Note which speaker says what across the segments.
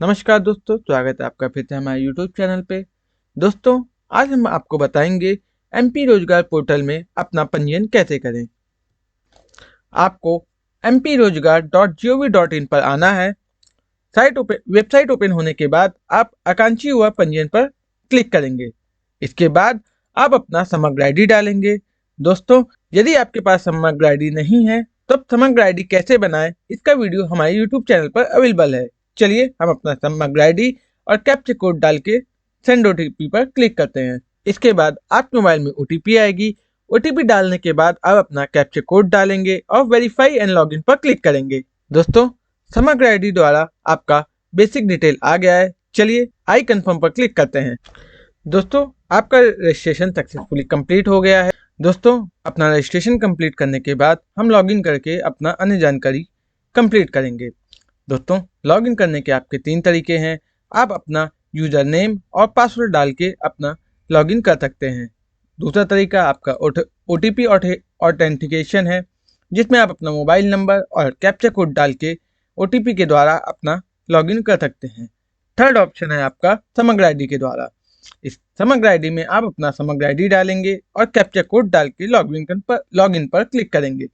Speaker 1: नमस्कार दोस्तों, स्वागत है आपका फिर से हमारे यूट्यूब चैनल पे। दोस्तों, आज हम आपको बताएंगे एमपी रोजगार पोर्टल में अपना पंजीयन कैसे करें। आपको mproजगार.gov.in पर आना है। वेबसाइट ओपन होने के बाद आप आकांक्षी युवा पंजीयन पर क्लिक करेंगे। इसके बाद आप अपना समग्र आईडी डालेंगे। दोस्तों, यदि आपके पास समग्र आईडी नहीं है तो समग्र आईडी कैसे बनाएं, इसका वीडियो हमारे यूट्यूब चैनल पर अवेलेबल है। चलिए हम अपना समग्र आईडी और कैप्चा कोड डाल के सेंड ओटीपी पर क्लिक करते हैं। इसके बाद आपके मोबाइल में ओटीपी आएगी। ओटीपी डालने के बाद आप अपना कैप्चा कोड डालेंगे और वेरीफाई एंड लॉगिन पर क्लिक करेंगे। दोस्तों, समग्र आईडी द्वारा आपका बेसिक डिटेल आ गया है। चलिए आई कंफर्म पर क्लिक करते हैं। दोस्तों, आपका रजिस्ट्रेशन सक्सेसफुली कंप्लीट हो गया है। दोस्तों, अपना रजिस्ट्रेशन कंप्लीट करने के बाद हम लॉगिन करके अपना अन्य जानकारी कंप्लीट करेंगे। दोस्तों, लॉगिन करने के आपके 3 तरीके हैं। आप अपना यूजर नेम और पासवर्ड डाल के अपना लॉगिन कर सकते हैं। दूसरा तरीका आपका ओटीपी ऑथेंटिकेशन है, जिसमें आप अपना मोबाइल नंबर और कैप्चा कोड डाल के ओटीपी के द्वारा अपना लॉगिन कर सकते हैं। थर्ड ऑप्शन है आपका समग्र आईडी के द्वारा। इस समग्र आईडी में आप अपना समग्र आईडी डालेंगे और कैप्चा कोड डाल के लॉगिन पर क्लिक करेंगे।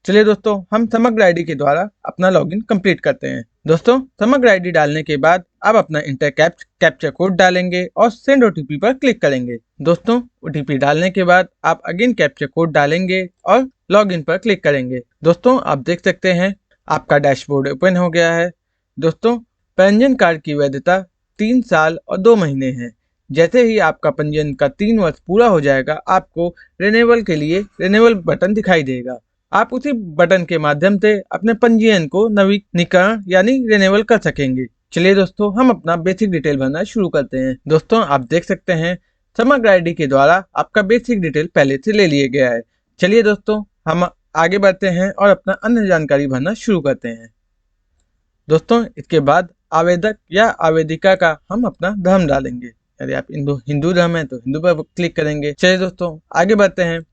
Speaker 1: चलिए दोस्तों, हम समग्र आईडी के द्वारा अपना लॉगिन कंप्लीट करते हैं। दोस्तों, समग्र आईडी डालने के बाद आप अपना इंटर कैप्चा कोड डालेंगे और सेंड ओटीपी पर क्लिक करेंगे। दोस्तों, ओटीपी डालने के बाद आप अगेन कैप्चा कोड डालेंगे और लॉगिन पर क्लिक करेंगे। दोस्तों, आप देख सकते हैं आपका डैशबोर्ड ओपन हो गया है। दोस्तों, पंजीयन कार्ड की वैधता 3 साल और 2 महीने है। जैसे ही आपका पंजीयन का 3 वर्ष पूरा हो जाएगा, आपको रिन्यूअल के लिए रिन्यूअल बटन दिखाई देगा। आप उसी बटन के माध्यम से अपने पंजीयन को नवीनीकरण यानी रिन्यूअल कर सकेंगे। चलिए दोस्तों, हम अपना बेसिक डिटेल भरना शुरू करते हैं। दोस्तों, आप देख सकते हैं समग्र आईडी के द्वारा आपका बेसिक डिटेल पहले से ले लिया गया है। चलिए दोस्तों, हम आगे बढ़ते हैं और अपना अन्य जानकारी भरना शुरू करते हैं। दोस्तों, इसके बाद आवेदक या आवेदिका का हम अपना धर्म डालेंगे। यदि आप हिंदू धर्म है तो हिंदू पर क्लिक करेंगे। चलिए दोस्तों, आगे बढ़ते हैं।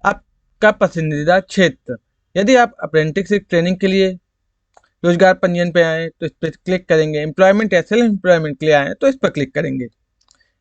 Speaker 1: आपका पसंदीदा क्षेत्र, यदि आप अप्रेंटिसशिप ट्रेनिंग के लिए रोजगार पंजीयन पे आए तो इस पर क्लिक करेंगे। एम्प्लॉयमेंट या सेल्फ एम्प्लॉयमेंट के लिए आए तो इस पर क्लिक करेंगे।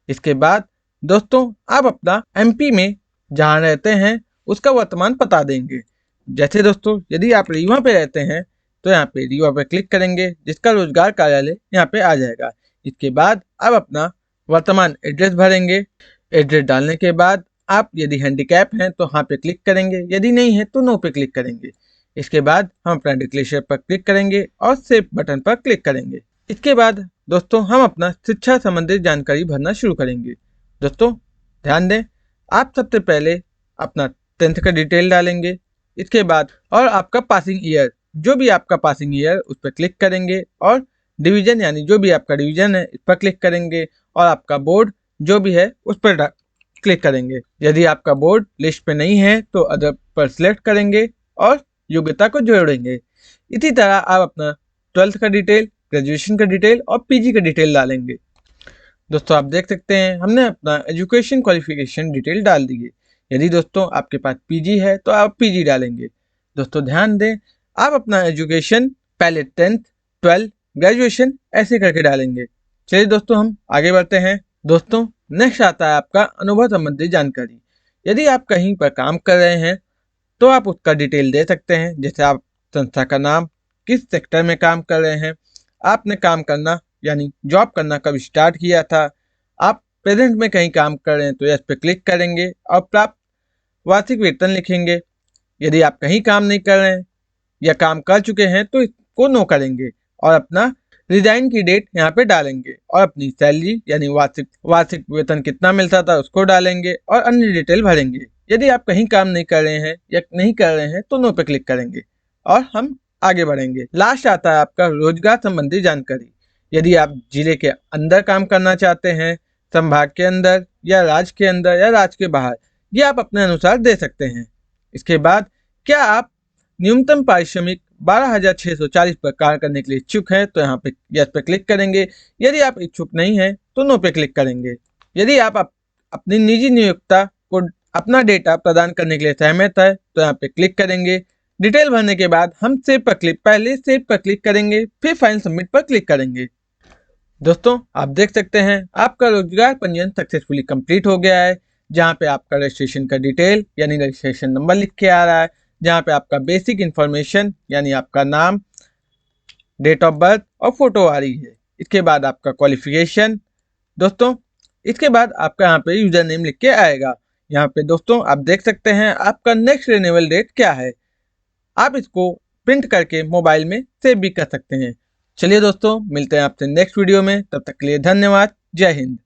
Speaker 1: इसके बाद दोस्तों, आप अपना एमपी में जहाँ रहते हैं उसका वर्तमान पता देंगे। जैसे दोस्तों, यदि आप रीवा पे रहते हैं तो यहाँ पे रीवा पे क्लिक करेंगे, जिसका रोजगार कार्यालय यहाँ पे आ जाएगा। इसके बाद आप अपना वर्तमान एड्रेस भरेंगे। एड्रेस डालने के बाद आप यदि हैंडीकैप हैं तो हाँ पे क्लिक करेंगे, यदि नहीं है तो नो पे क्लिक करेंगे। इसके बाद हम अपना डिक्लेरेशन पर क्लिक करेंगे और सेव बटन पर क्लिक करेंगे। इसके बाद दोस्तों, हम अपना शिक्षा संबंधित जानकारी भरना शुरू करेंगे। दोस्तों, ध्यान दें, आप सबसे पहले अपना 10th का डिटेल डालेंगे। इसके बाद और आपका पासिंग ईयर, जो भी आपका पासिंग ईयर उस पर क्लिक करेंगे और डिवीजन यानी जो भी आपका डिवीजन है इस पर क्लिक करेंगे और आपका बोर्ड जो भी है उस पर क्लिक करेंगे। यदि आपका बोर्ड लिस्ट पे नहीं है तो अदर पर सिलेक्ट करेंगे और योग्यता को जोड़ेंगे। इसी तरह आप अपना 12th का डिटेल, ग्रेजुएशन का डिटेल और पीजी का डिटेल डालेंगे। दोस्तों, आप देख सकते हैं हमने अपना एजुकेशन क्वालिफिकेशन डिटेल डाल दी है। यदि दोस्तों आपके पास पीजी है तो आप पीजी डालेंगे। दोस्तों, ध्यान दें, आप अपना एजुकेशन पहले 10th, 12th, ग्रेजुएशन ऐसे करके डालेंगे। चलिए दोस्तों, हम आगे बढ़ते हैं। दोस्तों, नेक्स्ट आता है आपका अनुभव संबंधी जानकारी। यदि आप कहीं पर काम कर रहे हैं तो आप उसका डिटेल दे सकते हैं। जैसे आप संस्था का नाम, किस सेक्टर में काम कर रहे हैं, आपने काम करना यानी जॉब करना कब स्टार्ट किया था, आप प्रेजेंट में कहीं काम कर रहे हैं तो यस पे क्लिक करेंगे और प्राप्त वार्षिक वेतन लिखेंगे। यदि आप कहीं काम नहीं कर रहे हैं या काम कर चुके हैं तो इसको नो करेंगे और अपना रिजाइन की डेट यहाँ पे डालेंगे और अपनी सैलरी यानी वार्षिक वेतन कितना मिलता था उसको डालेंगे और अन्य डिटेल भरेंगे। यदि आप कहीं काम नहीं कर रहे हैं या नहीं कर रहे हैं तो नो पे क्लिक करेंगे और हम आगे बढ़ेंगे। लास्ट आता है आपका रोजगार संबंधी जानकारी। यदि आप जिले के अंदर काम करना चाहते हैं, संभाग के अंदर या राज्य के अंदर या राज्य के बाहर, ये आप अपने अनुसार दे सकते हैं। इसके बाद क्या आप न्यूनतम पारिश्रमिक 12,640 पर कार्य करने के लिए इच्छुक हैं तो यहाँ पे यस पे क्लिक करेंगे। यदि आप इच्छुक नहीं हैं तो नो पे क्लिक करेंगे। यदि आप अपनी निजी नियोक्ता को अपना डेटा प्रदान करने के लिए सहमत है तो यहाँ पे क्लिक करेंगे। डिटेल भरने के बाद हम सेव पर क्लिक करेंगे, फिर फाइल सबमिट पर क्लिक करेंगे। दोस्तों आप देख सकते हैं आपका रोजगार पंजीयन सक्सेसफुली कंप्लीट हो गया है, जहां पे आपका रजिस्ट्रेशन का डिटेल यानी रजिस्ट्रेशन नंबर लिख के आ रहा है, जहां पे आपका बेसिक इन्फॉर्मेशन यानी आपका नाम, डेट ऑफ बर्थ और फोटो आ रही है। इसके बाद आपका क्वालिफिकेशन दोस्तों, इसके बाद आपका यहाँ पे यूजर नेम लिख के आएगा। यहाँ पे दोस्तों आप देख सकते हैं आपका नेक्स्ट रिन्यूअल डेट क्या है। आप इसको प्रिंट करके मोबाइल में सेव भी कर सकते हैं। चलिए दोस्तों, मिलते हैं आपसे नेक्स्ट वीडियो में, तब तक के लिए धन्यवाद। जय हिंद।